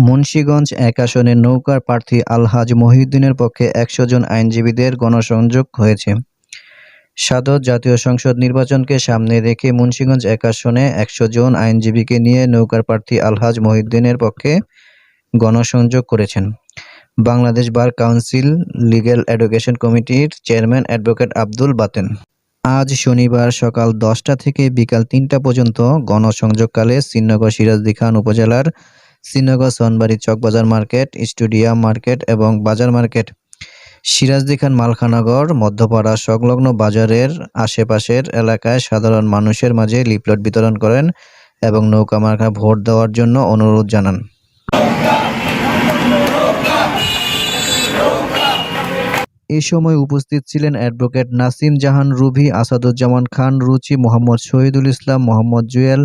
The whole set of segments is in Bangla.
মুন্সিগঞ্জ ১ আসনে নৌকার প্রার্থী আলহাজ মহিউদ্দিনের পক্ষে ১০০ জন আইনজীবীদের গণসংযোগ হয়েছে। সদ্য জাতীয় সংসদ নির্বাচনকে সামনে রেখে মুন্সিগঞ্জ ১ আসনে ১০০ জন আইনজীবীকে নিয়ে নৌকার প্রার্থী আলহাজ মহিউদ্দিনের পক্ষে গণসংযোগ করেছেন Bangladesh bar council legal education কমিটির চেয়ারম্যান অ্যাডভোকেট আব্দুল বাতেন। আজ শনিবার সকাল ১০টা থেকে বিকাল ৩টা পর্যন্ত গণসংযোগকালে শ্রীনগর সিরাজদি খান উপজেলার Sreenagar Sonbari Chawkbazar market, stadium market এবং বাজার মার্কেট, সিরাজদি খান মালখানগর, মধ্যপাড়া সংলগ্ন বাজারের আশেপাশের এলাকায় সাধারণ মানুষের মাঝে লিফলেট বিতরণ করেন এবং নৌকা মার্কায় ভোট দেওয়ার জন্য অনুরোধ জানান। এ সময় উপস্থিত ছিলেন অ্যাডভোকেট নাসিম জাহান রুভি, আসাদুজ্জামান খান রুচি, মোহাম্মদ শহীদুল ইসলাম, মোহাম্মদ জুয়েল,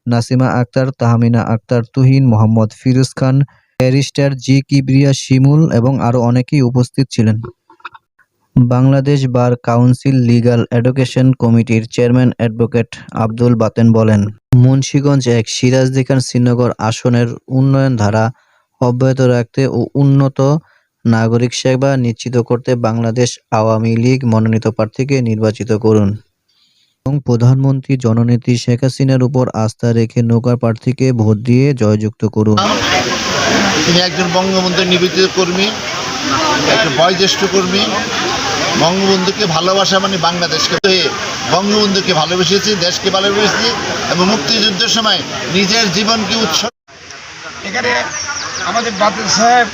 নাসিমা আক্তার, তাহমিনা আক্তার তুহিন, মোহাম্মদ ফিরোজ খান, ব্যারিস্টার জি কিবরিয়া শিমুল এবং আরও অনেকেই উপস্থিত ছিলেন। Bangladesh bar council legal education কমিটির চেয়ারম্যান অ্যাডভোকেট আব্দুল বাতেন বলেন, মুন্সিগঞ্জ ১ সিরাজদি খান শ্রীনগর আসনের উন্নয়ন ধারা অব্যাহত রাখতে ও উন্নত নাগরিক সেবা নিশ্চিত করতে বাংলাদেশ আওয়ামী লীগ মনোনীত প্রার্থীকে নির্বাচিত করুন এবং প্রধানমন্ত্রী জননেত্রী শেখ হাসিনার উপর আস্থা রেখে নৌকার প্রার্থীকে ভোট দিয়ে জয়যুক্ত করুন। তিনি একজন বঙ্গবন্ধুর নিবেদিত কর্মী, একজন বয়োজ্যেষ্ঠ কর্মী। বঙ্গবন্ধুকে ভালোবাসা মানে বাংলাদেশকে, বঙ্গবন্ধুকে ভালোবেসেছি, দেশকে ভালোবেসেছি এবং মুক্তিযুদ্ধের সময় নিজের জীবনকে উৎসর্গ। এখানে আমাদের বাতেন সাহেব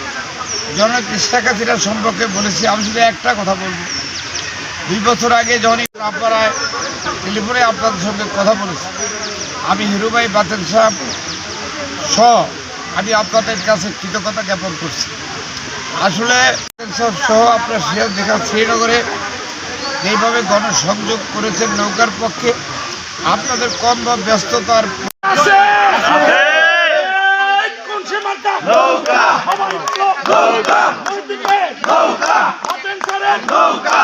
জননেত্রী শেখ হাসিনার সম্পর্কে বলেছি। আমি শুধু একটা কথা বলবো, ২ বছর আগে যখন আপনারা টেলিফোনে আপনাদের সঙ্গে কথা বলেছি, আমি হিরুভাই বাতেন সাহেব সহ আমি আপনাদের কাছে কৃতজ্ঞতা জ্ঞাপন করছি। আসলে সহ আপনার সিরাজদি খান শ্রীনগরে এইভাবে গণসংযোগ করেছেন নৌকার পক্ষে, আপনাদের কম বা ব্যস্ততার নৌকা